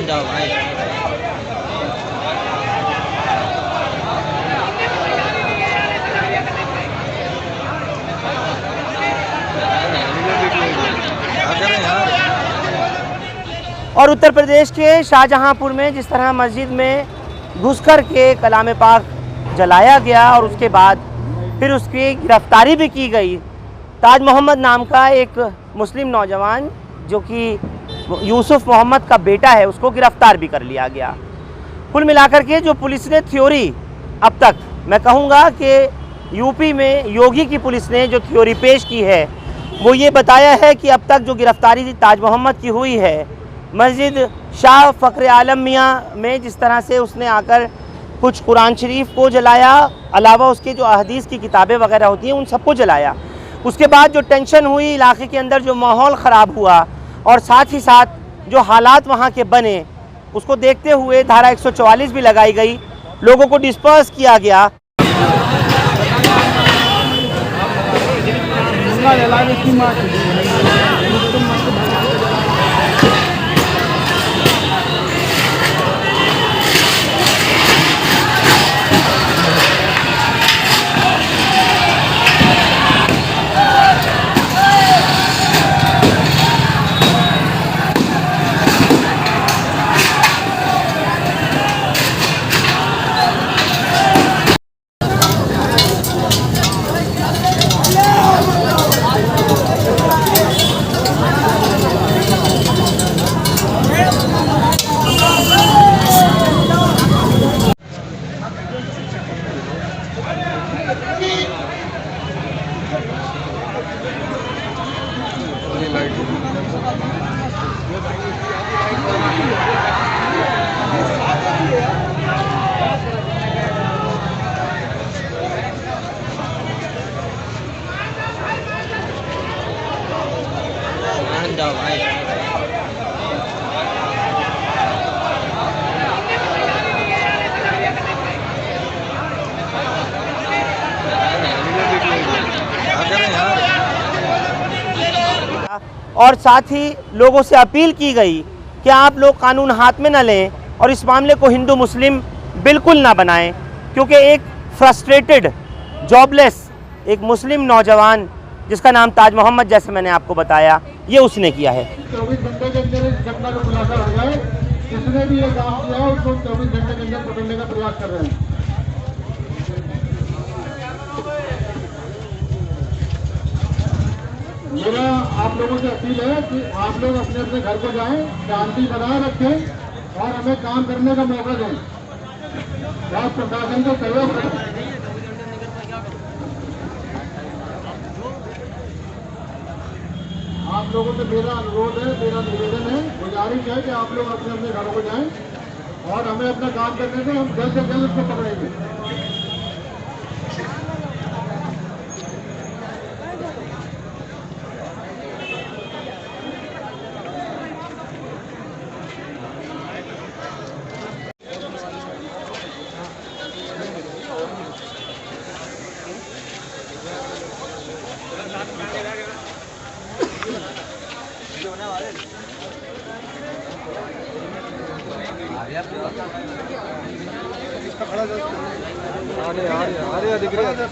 जाओ भाई। और उत्तर प्रदेश के शाहजहांपुर में जिस तरह मस्जिद में घुसकर के कलाम पाक जलाया गया और उसके बाद फिर उसकी गिरफ्तारी भी की गई। ताज मोहम्मद नाम का एक मुस्लिम नौजवान जो कि यूसुफ मोहम्मद का बेटा है, उसको गिरफ्तार भी कर लिया गया। कुल मिलाकर के जो पुलिस ने थ्योरी अब तक, मैं कहूँगा कि यूपी में योगी की पुलिस ने जो थ्योरी पेश की है वो ये बताया है कि अब तक जो गिरफ्तारी ताज मोहम्मद की हुई है, मस्जिद शाह फ़ख्र आलम मियाँ में जिस तरह से उसने आकर कुछ कुरान शरीफ को जलाया, अलावा उसके जो अहदीस की किताबें वगैरह होती हैं उन सबको जलाया। उसके बाद जो टेंशन हुई इलाके के अंदर, जो माहौल ख़राब हुआ और साथ ही साथ जो हालात वहाँ के बने, उसको देखते हुए धारा 144 भी लगाई गई, लोगों को डिस्पर्स किया गया। जाओ भाई। और साथ ही लोगों से अपील की गई कि आप लोग कानून हाथ में न लें और इस मामले को हिंदू मुस्लिम बिल्कुल ना बनाएं, क्योंकि एक फ्रस्ट्रेटेड जॉबलेस एक मुस्लिम नौजवान जिसका नाम ताज मोहम्मद, जैसे मैंने आपको बताया, ये उसने किया है। 24 घंटे के अंदर इस घटना का खुलासा हो जाए। जिसने भी ये काम किया है उसको 24 घंटे के अंदर पकड़ने का प्रयास कर रहे हैं। मेरा आप लोगों से अपील है कि आप लोग अपने अपने घर को जाएं, शांति बनाए रखें और हमें काम करने का मौका दें। आप प्रशासन को सहयोग करें। आप लोगों से मेरा अनुरोध है, मेरा निवेदन है, गुजारिश है कि आप लोग अपने अपने घरों को जाएं और हमें अपना काम करने दें। हम जल्द से जल्द उसको पकड़ेंगे। अरे दिख रहा है।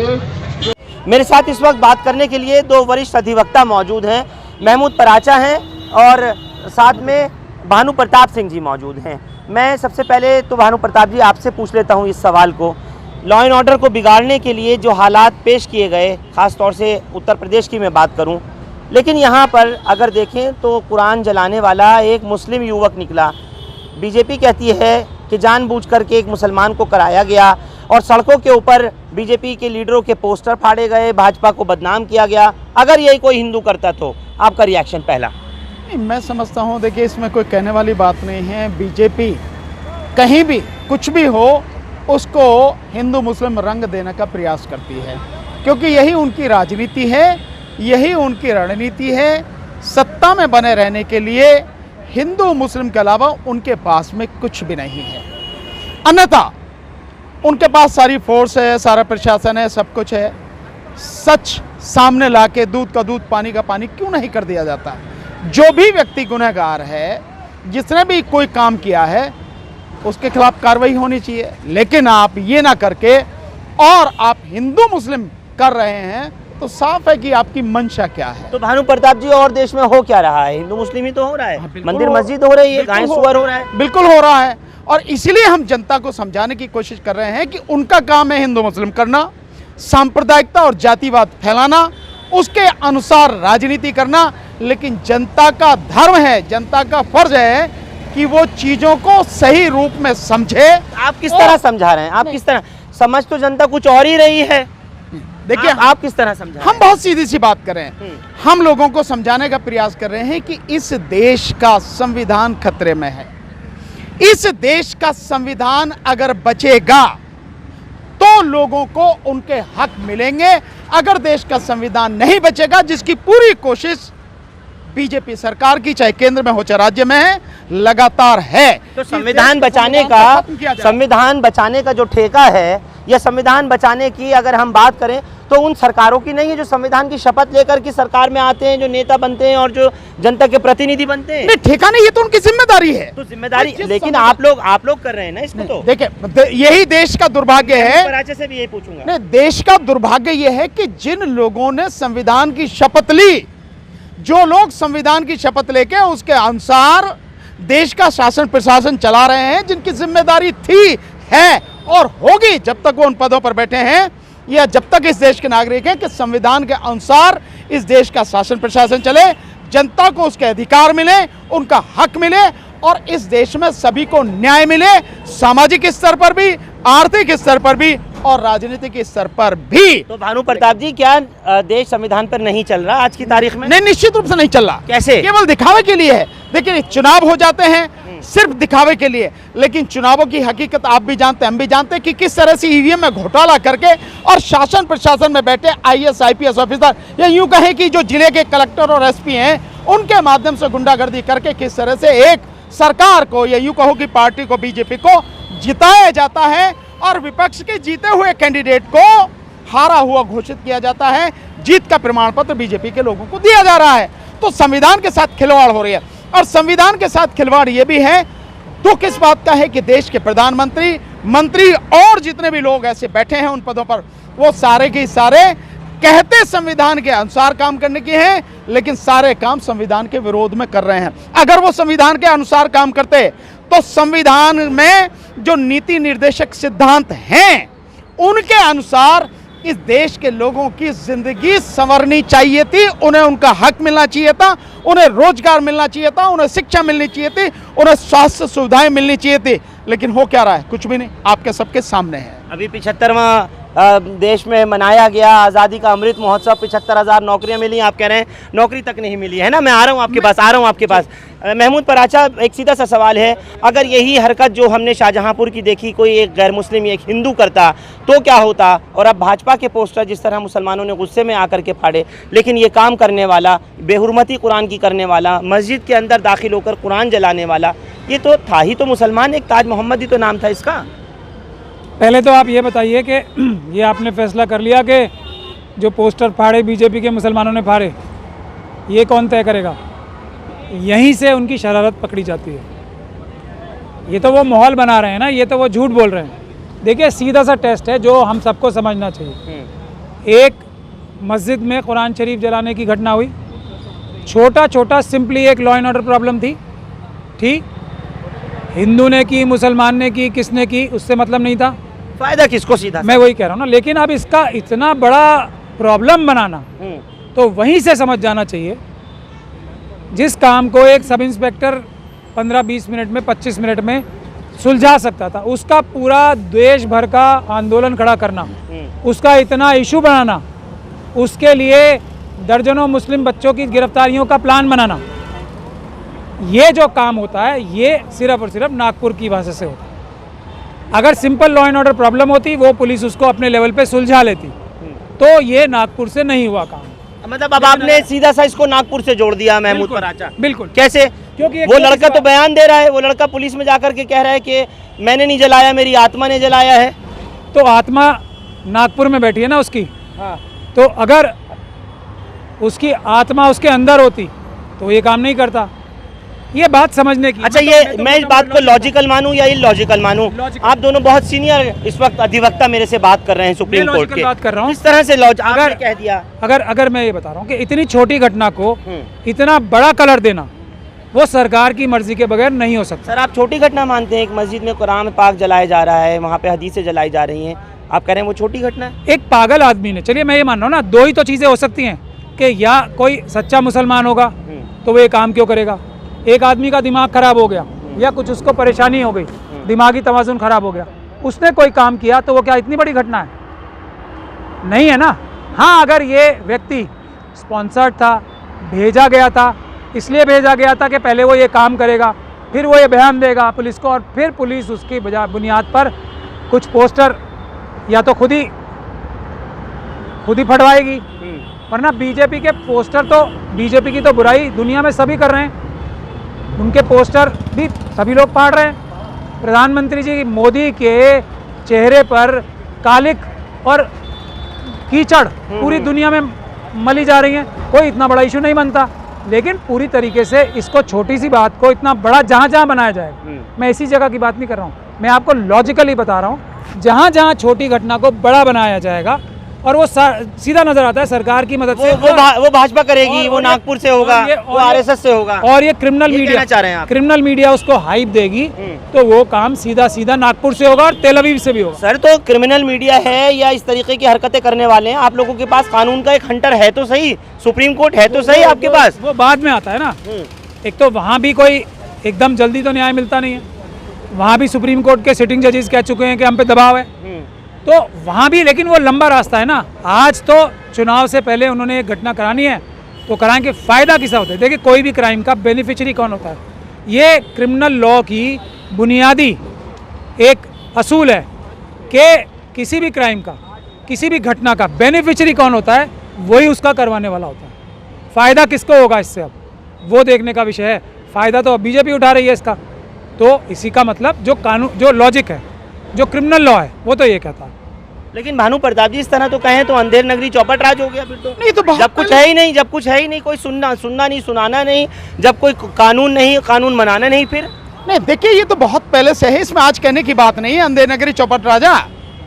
एक मेरे साथ इस वक्त बात करने के लिए दो वरिष्ठ अधिवक्ता मौजूद हैं। महमूद पराचा हैं और साथ में भानु प्रताप सिंह जी मौजूद हैं। मैं सबसे पहले तो भानु प्रताप जी आपसे पूछ लेता हूं इस सवाल को। लॉ एंड ऑर्डर को बिगाड़ने के लिए जो हालात पेश किए गए, ख़ास तौर से उत्तर प्रदेश की मैं बात करूं, लेकिन यहाँ पर अगर देखें तो कुरान जलाने वाला एक मुस्लिम युवक निकला। बीजेपी कहती है कि जानबूझकर के एक मुसलमान को कराया गया और सड़कों के ऊपर बीजेपी के लीडरों के पोस्टर फाड़े गए, भाजपा को बदनाम किया गया। अगर यही कोई हिंदू करता तो आपका रिएक्शन पहला? मैं समझता हूँ, देखिए इसमें कोई कहने वाली बात नहीं है। बीजेपी कहीं भी कुछ भी हो उसको हिंदू मुस्लिम रंग देने का प्रयास करती है, क्योंकि यही उनकी राजनीति है, यही उनकी रणनीति है। सत्ता में बने रहने के लिए हिंदू मुस्लिम के अलावा उनके पास में कुछ भी नहीं है। अन्यथा उनके पास सारी फोर्स है, सारा प्रशासन है, सब कुछ है। सच सामने लाके दूध का दूध पानी का पानी क्यों नहीं कर दिया जाता? जो भी व्यक्ति गुनहगार है, जिसने भी कोई काम किया है, उसके खिलाफ कार्रवाई होनी चाहिए। लेकिन आप ये ना करके और आप हिंदू मुस्लिम कर रहे हैं तो साफ है कि आपकी मंशा क्या है। तो भानु प्रताप जी, और देश में हो क्या रहा है? हिंदू मुस्लिम ही तो हो रहा है, मंदिर मस्जिद हो रही है, गाय सुअर हो रहा है। बिल्कुल हो रहा है, और इसीलिए हम जनता को समझाने की कोशिश कर रहे हैं कि उनका काम है हिंदू मुस्लिम करना, सांप्रदायिकता और जातिवाद फैलाना, उसके अनुसार राजनीति करना। लेकिन जनता का धर्म है, जनता का फर्ज है कि वो चीजों को सही रूप में समझे। आप किस तरह समझा रहे हैं? आप किस तरह? समझ तो जनता कुछ और ही रही है। देखिए आप किस तरह समझा? हम बहुत सीधी सी बात कर रहे हैं। हम लोगों को समझाने का प्रयास कर रहे हैं कि इस देश का संविधान खतरे में है। इस देश का संविधान अगर बचेगा तो लोगों को उनके हक मिलेंगे। अगर देश का संविधान नहीं बचेगा, जिसकी पूरी कोशिश बीजेपी सरकार की, चाहे केंद्र में हो चाहे राज्य में है, लगातार है, तो संविधान बचाने का जो ठेका है, या संविधान बचाने की अगर हम बात करें तो उन सरकारों की नहीं है जो संविधान की शपथ लेकर की सरकार में आते हैं, जो नेता बनते हैं और जो जनता के प्रतिनिधि बनते हैं। नहीं, ठेका नहीं, ये तो उनकी जिम्मेदारी है। तो जिम्मेदारी, लेकिन आप लोग कर रहे हैं ना इसको। तो देखिए यही देश का दुर्भाग्य है। पराचे से भी यही पूछूंगा। नहीं, देश का दुर्भाग्य यह है कि जिन लोगों ने संविधान की शपथ ली, जो लोग संविधान की शपथ लेके उसके अनुसार देश का शासन प्रशासन चला रहे हैं, जिनकी जिम्मेदारी थी, है और होगी जब तक वो उन पदों पर बैठे हैं, या जब तक इस देश के नागरिक हैं, कि संविधान के अनुसार इस देश का शासन प्रशासन चले, जनता को उसके अधिकार मिले, उनका हक मिले और इस देश में सभी को न्याय मिले, सामाजिक स्तर पर भी, आर्थिक स्तर पर भी और राजनीतिक स्तर पर भी। तो भानु प्रताप जी, क्या देश संविधान पर नहीं चल रहा आज की तारीख में? नहीं, निश्चित रूप से नहीं चल रहा। कैसे? केवल दिखावे के लिए है। देखिए चुनाव हो जाते हैं सिर्फ दिखावे के लिए, लेकिन चुनावों की हकीकत आप भी जानते हैं, हम भी जानते हैं कि किस तरह से ईवीएम में घोटाला करके और शासन प्रशासन में बैठे आईएएस आईपीएस ऑफिसर, या यूं कहें कि जो जिले के कलेक्टर और एसपी हैं, उनके माध्यम से गुंडागर्दी करके किस तरह से एक सरकार को, या यूं कहो कि पार्टी को, बीजेपी को जिताया जाता है और विपक्ष के जीते हुए कैंडिडेट को हारा हुआ घोषित किया जाता है। जीत का प्रमाण पत्र बीजेपी के लोगों को दिया जा रहा है। तो संविधान के साथ खिलवाड़ हो रही है, और संविधान के साथ खिलवाड़ ये भी है, दुख इस बात का है कि देश के प्रधानमंत्री, मंत्री और जितने भी लोग ऐसे बैठे हैं उन पदों पर, वो सारे के सारे कहते संविधान के अनुसार काम करने की हैं, लेकिन सारे काम संविधान के विरोध में कर रहे हैं। अगर वो संविधान के अनुसार काम करते तो संविधान में जो नीति निर्देशक सिद्धांत हैं उनके अनुसार इस देश के लोगों की जिंदगी संवरनी चाहिए थी, उन्हें उनका हक मिलना चाहिए था, उन्हें रोजगार मिलना चाहिए था, उन्हें शिक्षा मिलनी चाहिए थी, उन्हें स्वास्थ्य सुविधाएं मिलनी चाहिए थी। लेकिन हो क्या रहा है? कुछ भी नहीं, आपके सबके सामने है। अभी 75वां देश में मनाया गया आज़ादी का अमृत महोत्सव, 75,000 नौकरियां मिली, आप कह रहे हैं नौकरी तक नहीं मिली है ना। मैं आ रहा हूं आपके पास। महमूद पराचा, एक सीधा सा सवाल है, अगर यही हरकत जो हमने शाहजहांपुर की देखी कोई एक गैर मुस्लिम, एक हिंदू करता तो क्या होता? और अब भाजपा के पोस्टर जिस तरह मुसलमानों ने गुस्से में आकर के फाड़े, लेकिन ये काम करने वाला, बेहुरमती कुरान की करने वाला, मस्जिद के अंदर दाखिल होकर कुरान जलाने वाला, ये तो था ही तो मुसलमान, एक ताज मोहम्मद ही तो नाम था इसका। पहले तो आप ये बताइए कि ये आपने फैसला कर लिया कि जो पोस्टर फाड़े बीजेपी के मुसलमानों ने फाड़े, ये कौन तय करेगा? यहीं से उनकी शरारत पकड़ी जाती है। ये तो वो माहौल बना रहे हैं ना, ये तो वो झूठ बोल रहे हैं। देखिए सीधा सा टेस्ट है जो हम सबको समझना चाहिए। एक मस्जिद में कुरान शरीफ जलाने की घटना हुई, छोटा छोटा सिंपली एक लॉ एंड ऑर्डर प्रॉब्लम थी, ठीक, हिंदू ने की, मुसलमान ने की, किसने की, उससे मतलब नहीं था, फायदा किसको सीधा? मैं वही कह रहा हूँ ना। लेकिन अब इसका इतना बड़ा प्रॉब्लम बनाना, तो वहीं से समझ जाना चाहिए जिस काम को एक सब इंस्पेक्टर 15-20 मिनट में, 25 मिनट में सुलझा सकता था, उसका पूरा देश भर का आंदोलन खड़ा करना, उसका इतना इशू बनाना, उसके लिए दर्जनों मुस्लिम बच्चों की गिरफ्तारियों का प्लान बनाना, ये जो काम होता है ये सिर्फ और सिर्फ नागपुर की वजह से होता है। अगर simple law and order problem होती, वो पुलिस उसको अपने लेवल पे सुलझा लेती, तो ये नागपुर से नहीं हुआ काम। मतलब अब आपने सीधा सा इसको नागपुर से जोड़ दिया महमूद पर आचा। बिल्कुल। कैसे? क्योंकि वो लड़का तो बयान दे रहा है, वो लड़का पुलिस में जाकर के कह रहा है कि मैंने नहीं जलाया, मेरी आत्मा ने जलाया है। तो आत्मा नागपुर में बैठी है ना उसकी, तो अगर उसकी आत्मा उसके अंदर होती तो ये काम नहीं करता। ये बात समझने की। अच्छा, ये मैं इस बात को लॉजिकल मानूं या इलॉजिकल मानूं? आप दोनों बहुत सीनियर इस वक्त अधिवक्ता मेरे से बात कर रहे हैं सुप्रीम कोर्ट के। बात कर रहा हूँ इस तरह से अगर कह दिया, अगर मैं ये बता रहा हूँ कि इतनी छोटी घटना को इतना बड़ा कलर देना वो सरकार की मर्जी के बगैर नहीं हो सकता। सर, आप छोटी घटना मानते हैं? एक मस्जिद में कुरान पाक जलाया जा रहा है, वहाँ पे हदीसें जलाई जा रही हैं, आप कह रहे हैं वो छोटी घटना है? एक पागल आदमी ने, चलिए मैं ये मान रहा हूँ ना, दो ही तो चीज़ें हो सकती हैं कि या कोई सच्चा मुसलमान होगा तो वो ये काम क्यों करेगा, एक आदमी का दिमाग खराब हो गया या कुछ उसको परेशानी हो गई, दिमागी तवाज़ुन खराब हो गया, उसने कोई काम किया, तो वो क्या इतनी बड़ी घटना है? नहीं है ना। हाँ, अगर ये व्यक्ति स्पॉन्सर्ड था, भेजा गया था, इसलिए भेजा गया था कि पहले वो ये काम करेगा, फिर वो ये बयान देगा पुलिस को, और फिर पुलिस उसकी बुनियाद पर कुछ पोस्टर या तो खुद ही फटवाएगी, वरना बीजेपी के पोस्टर तो, बीजेपी की तो बुराई दुनिया में सभी कर रहे हैं, उनके पोस्टर भी सभी लोग फाड़ रहे हैं। प्रधानमंत्री जी मोदी के चेहरे पर कालिक और कीचड़ पूरी दुनिया में मली जा रही है, कोई इतना बड़ा इशू नहीं बनता। लेकिन पूरी तरीके से इसको, छोटी सी बात को इतना बड़ा जहाँ जहाँ बनाया जाएगा, मैं इसी जगह की बात नहीं कर रहा हूँ, मैं आपको लॉजिकली बता रहा हूँ, जहाँ जहाँ छोटी घटना को बड़ा बनाया जाएगा और वो सीधा नजर आता है सरकार की मदद से, वो भाजपा करेगी, वो नागपुर से होगा, वो आरएसएस से होगा, और ये क्रिमिनल मीडिया चाह रहे हैं आप? क्रिमिनल मीडिया उसको हाइप देगी, तो वो काम सीधा सीधा नागपुर से होगा और तेल अवीव से भी होगा। सर, तो क्रिमिनल मीडिया है या इस तरीके की हरकतें करने वाले हैं, आप लोगों के पास कानून का एक हंटर है तो सही, सुप्रीम कोर्ट है तो सही आपके पास? वो बाद में आता है ना। एक तो वहाँ भी कोई एकदम जल्दी तो न्याय मिलता नहीं है, वहाँ भी सुप्रीम कोर्ट के सिटिंग जजेस कह चुके हैं कि हम पे दबाव है, तो वहाँ भी, लेकिन वो लंबा रास्ता है ना। आज तो चुनाव से पहले उन्होंने एक घटना करानी है, तो कराएंगे, फ़ायदा किसा होता है? देखिए, कोई भी क्राइम का बेनिफिशियरी कौन होता है? ये क्रिमिनल लॉ की बुनियादी एक असूल है कि किसी भी क्राइम का, किसी भी घटना का बेनिफिशियरी कौन होता है, वही उसका करवाने वाला होता है। फ़ायदा किसको होगा इससे, अब वो देखने का विषय है। फ़ायदा तो अब बीजेपी उठा रही है इसका, तो इसी का मतलब जो कानून, जो लॉजिक है, जो क्रिमिनल लॉ है, वो तो ये कहता है। लेकिन भानु प्रताप जी, इस तरह तो कहें तो अंधेर नगरी चौपट राज हो गया फिर तो। नहीं तो जब कुछ है ही नहीं, जब कुछ है ही नहीं, कोई सुनना नहीं, सुनाना नहीं, जब कोई कानून नहीं, कानून बनाना नहीं, फिर नहीं। देखिए, ये तो बहुत पहले से है, इसमें आज कहने की बात नहीं है। अंधेर नगरी चौपट राजा,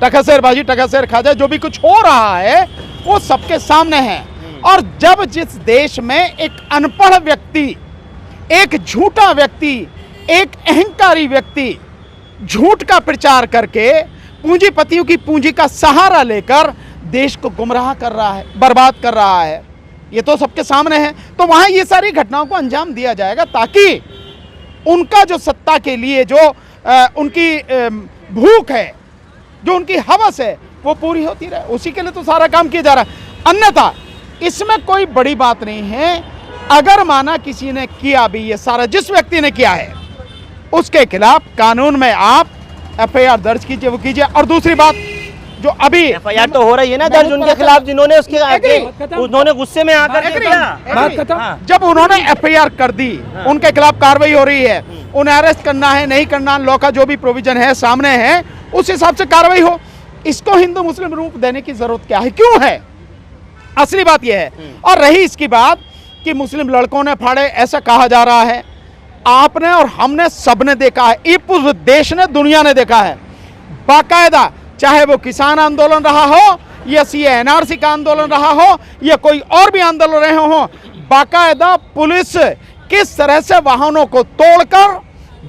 टकसेर बाजी, टकसेर खाजा, जो भी कुछ हो रहा है वो सबके सामने है। और जब जिस देश में एक अनपढ़ व्यक्ति, एक झूठा व्यक्ति, एक अहंकारी व्यक्ति झूठ का प्रचार करके पूंजीपतियों की पूंजी का सहारा लेकर देश को गुमराह कर रहा है, बर्बाद कर रहा है, ये तो सबके सामने है। तो वहाँ ये सारी घटनाओं को अंजाम दिया जाएगा ताकि उनका जो सत्ता के लिए जो उनकी भूख है, जो उनकी हवस है, वो पूरी होती रहे। उसी के लिए तो सारा काम किया जा रहा है। अन्यथा इसमें कोई बड़ी बात नहीं है। अगर माना किसी ने किया भी ये सारा, जिस व्यक्ति ने किया है, उसके खिलाफ कानून में आप एफआईआर दर्ज कीजिए, वो कीजिए। और दूसरी बात, जो अभी एफआईआर तो हो रही है ना दर्ज उनके खिलाफ, जिन्होंने उन्होंने गुस्से में आकर जब उन्होंने एफआईआर कर दी, उनके खिलाफ कार्रवाई हो रही है, उन्हें अरेस्ट करना है नहीं करना, लॉ का जो भी प्रोविजन है सामने है, उस हिसाब से कार्रवाई हो। इसको हिंदू मुस्लिम रूप देने की जरूरत क्या है, क्यों है? असली बात यह है। और रही इसकी बात कि मुस्लिम लड़कों ने फाड़े, ऐसा कहा जा रहा है, आपने और हमने सबने देखा है, ये पूरे देश ने, दुनिया ने देखा है बाकायदा, चाहे वो किसान आंदोलन रहा हो ये CA/NRC का आंदोलन रहा हो या कोई और भी आंदोलन रहे हो, बाकायदा पुलिस किस तरह से वाहनों को तोड़कर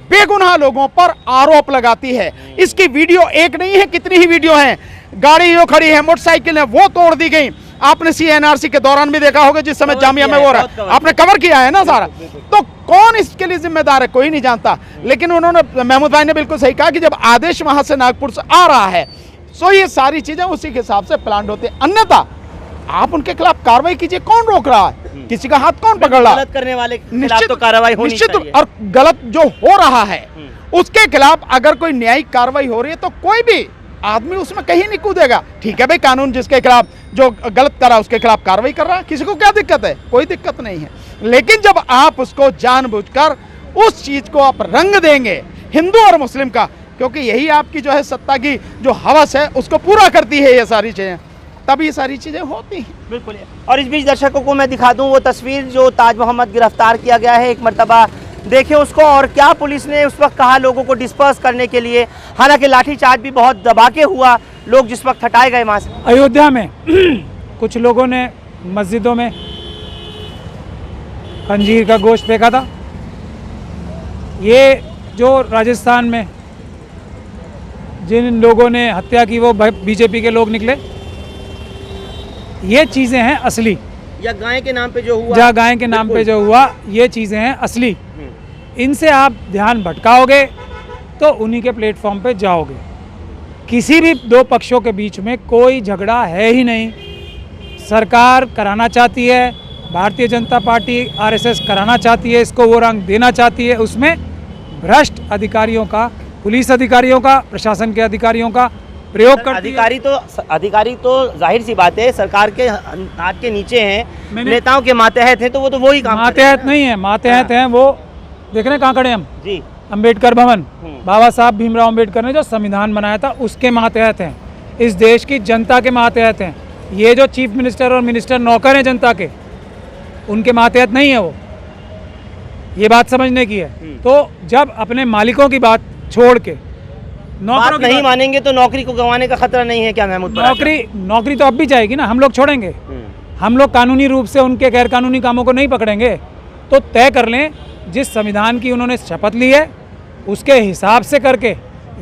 बेगुनाह लोगों पर आरोप लगाती है। इसकी वीडियो एक नहीं है, कितनी ही वीडियो हैं। गाड़ी जो खड़ी है, मोटरसाइकिल है, वो तोड़ दी गई। आपने CA/NRC के दौरान भी देखा होगा, जिस समय जामिया में वो रहा, आपने कवर किया है ना सारा। तो कौन इसके लिए जिम्मेदार है, कोई नहीं जानता। लेकिन उन्होंने, महमूद भाई ने बिल्कुल सही कहा कि जब आदेश वहां से नागपुर से आ रहा है तो ये सारी चीजें उसी के हिसाब से प्लान होते हैं, अन्यथा आप उनके खिलाफ कार्रवाई कीजिए। कौन रोक रहा है, किसी का हाथ कौन पकड़ रहा है? गलत करने वाले के खिलाफ तो कार्रवाई होनी निश्चित। चाहिए। और गलत जो हो रहा है उसके खिलाफ अगर कोई न्यायिक कार्रवाई हो रही है तो कोई भी आदमी उसमें कहीं नहीं कूदेगा। ठीक है भाई, कानून जिसके खिलाफ जो गलत करा उसके खिलाफ कार्रवाई कर रहा है, किसी को क्या दिक्कत है? कोई दिक्कत नहीं है। लेकिन जब आप उसको जानबूझकर उस चीज को आप रंग देंगे हिंदू और मुस्लिम का, क्योंकि यही आपकी जो है सत्ता की जो हवस है उसको पूरा करती है ये सारी चीजें, तब ये सारी चीजें होती हैं। बिल्कुल। और इस बीच दर्शकों को मैं दिखा दूं वो तस्वीर जो ताज मोहम्मद गिरफ्तार किया गया है, एक मर्तबा देखिए उसको, और क्या पुलिस ने उस वक्त कहा लोगों को डिस्पर्स करने के लिए। हालांकि लाठीचार्ज भी बहुत दबा के हुआ, लोग जिस वक्त हटाए गए वहाँ से। अयोध्या में कुछ लोगों ने मस्जिदों में खंजीर का गोश्त फेंका था। ये जो राजस्थान में जिन लोगों ने हत्या की वो बीजेपी के लोग निकले। ये चीज़ें हैं असली, या गाय के नाम पे जो हुआ, जहाँ गाय के नाम पे जो हुआ, ये चीज़ें हैं असली। इनसे आप ध्यान भटकाओगे तो उन्हीं के प्लेटफॉर्म पे जाओगे। किसी भी दो पक्षों के बीच में कोई झगड़ा है ही नहीं। सरकार कराना चाहती है, भारतीय जनता पार्टी RSS कराना चाहती है, इसको वो रंग देना चाहती है। उसमें भ्रष्ट अधिकारियों का, पुलिस अधिकारियों का, प्रशासन के अधिकारियों का प्रयोग करती है। अधिकारी तो जाहिर सी बात है सरकार के हाथ के नीचे हैं, नेताओं के मातहत हैं, तो वो तो वही काम मातहत नहीं है, मातहत हैं वो। देख रहे हैं कहाँ खड़े हम जी, अंबेडकर भवन, बाबा साहब भीमराव अंबेडकर ने जो संविधान बनाया था उसके मातहत हैं, इस देश की जनता के मातहत हैं। ये जो चीफ मिनिस्टर और मिनिस्टर नौकर हैं जनता के, उनके मातहत नहीं है वो। ये बात समझने की है। तो जब अपने मालिकों की बात छोड़ के बात नहीं मानेंगे तो नौकरी को गंवाने का खतरा नहीं है क्या महमूद? नौकरी तो अब भी जाएगी ना, हम लोग छोड़ेंगे। हम लोग कानूनी रूप से उनके गैर कानूनी कामों को नहीं पकड़ेंगे। तो तय कर लें, जिस संविधान की उन्होंने शपथ ली है उसके हिसाब से करके,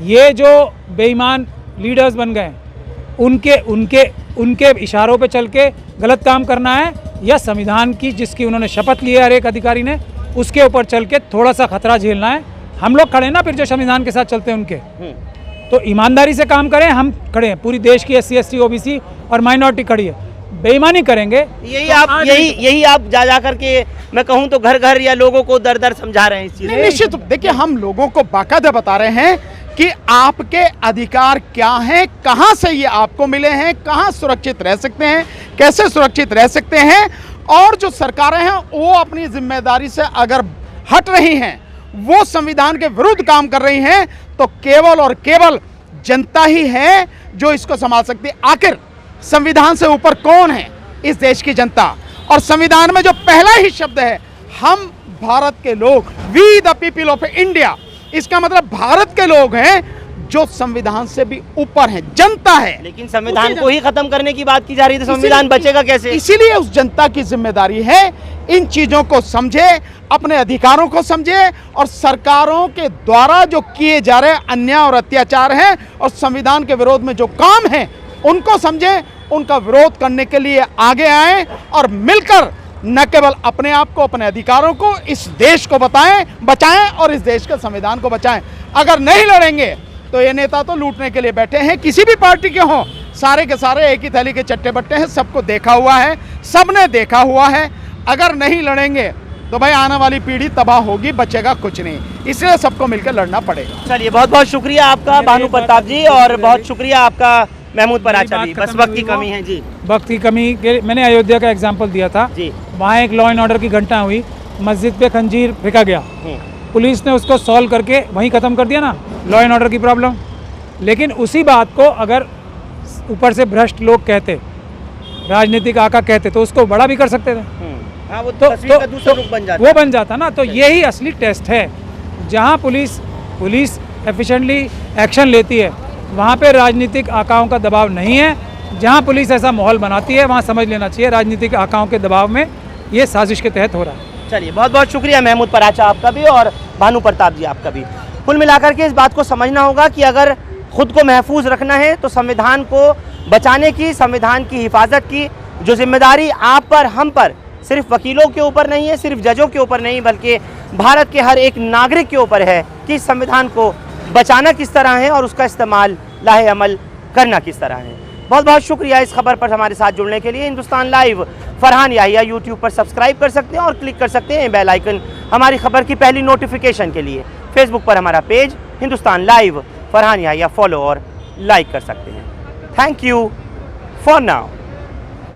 ये जो बेईमान लीडर्स बन गए उनके उनके उनके इशारों पे चल के गलत काम करना है, या संविधान की जिसकी उन्होंने शपथ ली है हर एक अधिकारी ने, उसके ऊपर चल के थोड़ा सा खतरा झेलना है। हम लोग खड़े ना फिर जो संविधान के साथ चलते हैं उनके, तो ईमानदारी से काम करें। हम खड़े हैं, पूरी देश की SC ST OBC और माइनॉरिटी खड़ी है। बेईमानी करेंगे यही आप जा करके मैं कहूं तो घर घर या लोगों को दर दर समझा रहे हैं इस चीज़। निश्चित देखिए, हम लोगों को बाकायदा बता रहे हैं कि आपके अधिकार क्या हैं, कहां से ये आपको मिले हैं, कहां सुरक्षित रह सकते हैं, कैसे सुरक्षित रह सकते हैं। और जो सरकारें हैं वो अपनी जिम्मेदारी से अगर हट रही हैं, वो संविधान के विरुद्ध काम कर रही हैं, तो केवल और केवल जनता ही है जो इसको संभाल सकती है। आखिर संविधान से ऊपर कौन है? इस देश की जनता। और संविधान में जो पहला ही शब्द है, हम भारत के लोग, we the people of India, इसका मतलब भारत के लोग हैं जो संविधान से भी ऊपर हैं, जनता है। लेकिन संविधान को ही खत्म करने की बात की जा रही है, तो संविधान बचेगा कैसे? इसीलिए उस जनता की जिम्मेदारी है इन चीजों को समझे, अपने अधिकारों को समझे, और सरकारों के द्वारा जो किए जा रहे अन्याय और अत्याचार हैं और संविधान के विरोध में जो काम है उनको समझे, उनका विरोध करने के लिए आगे आए और मिलकर न केवल अपने आप को, अपने अधिकारों को, इस देश को बचाएं और इस देश के संविधान को बचाएं। अगर नहीं लड़ेंगे तो ये नेता तो लूटने के लिए बैठे हैं, किसी भी पार्टी के हों, सारे के सारे एक ही थैली के चट्टे बट्टे हैं। सबको देखा हुआ है, सबने देखा हुआ है। अगर नहीं लड़ेंगे तो भाई आने वाली पीढ़ी तबाह होगी, बचेगा कुछ नहीं। इसलिए सबको मिलकर लड़ना पड़ेगा। चलिए, बहुत बहुत शुक्रिया आपका भानु प्रताप जी, और बहुत शुक्रिया आपका महमूद पराचा जी। बस वक्त की कमी है जी, वक्त की कमी के मैंने अयोध्या का एग्जाम्पल दिया था जी। वहाँ एक लॉ एंड ऑर्डर की घटना हुई, मस्जिद पे खंजीर फेंका गया, पुलिस ने उसको सॉल्व करके वहीं ख़त्म कर दिया ना लॉ एंड ऑर्डर की प्रॉब्लम। लेकिन उसी बात को अगर ऊपर से भ्रष्ट लोग कहते, राजनीतिक आका कहते, तो उसको बड़ा भी कर सकते थे। हाँ, वो तस्वीर का दूसरा रूप बन जाता, वो बन जाता ना। तो यही असली टेस्ट है, जहाँ पुलिस एफिशिएंटली एक्शन लेती है, वहाँ पे राजनीतिक आकाओं का दबाव नहीं है। जहाँ पुलिस ऐसा माहौल बनाती है वहाँ समझ लेना चाहिए राजनीतिक आकाओं के दबाव में ये साजिश के तहत हो रहा है। चलिए, बहुत बहुत शुक्रिया महमूद पराचा आपका भी और भानु प्रताप जी आपका भी। कुल मिलाकर के इस बात को समझना होगा कि अगर खुद को महफूज रखना है तो संविधान को बचाने की, संविधान की हिफाजत की जो जिम्मेदारी आप पर, हम पर, सिर्फ वकीलों के ऊपर नहीं है, सिर्फ जजों के ऊपर नहीं, बल्कि भारत के हर एक नागरिक के ऊपर है कि इस संविधान को बचाना किस तरह है और उसका इस्तेमाल लाहे अमल करना किस तरह है। बहुत बहुत शुक्रिया इस खबर पर हमारे साथ जुड़ने के लिए। हिंदुस्तान लाइव फरहान याहिया यूट्यूब पर सब्सक्राइब कर सकते हैं और क्लिक कर सकते हैं बेल आइकन हमारी खबर की पहली नोटिफिकेशन के लिए। फेसबुक पर हमारा page Hindustan live Farhan Yahiya follow और लाइक कर सकते हैं। Thank you for now.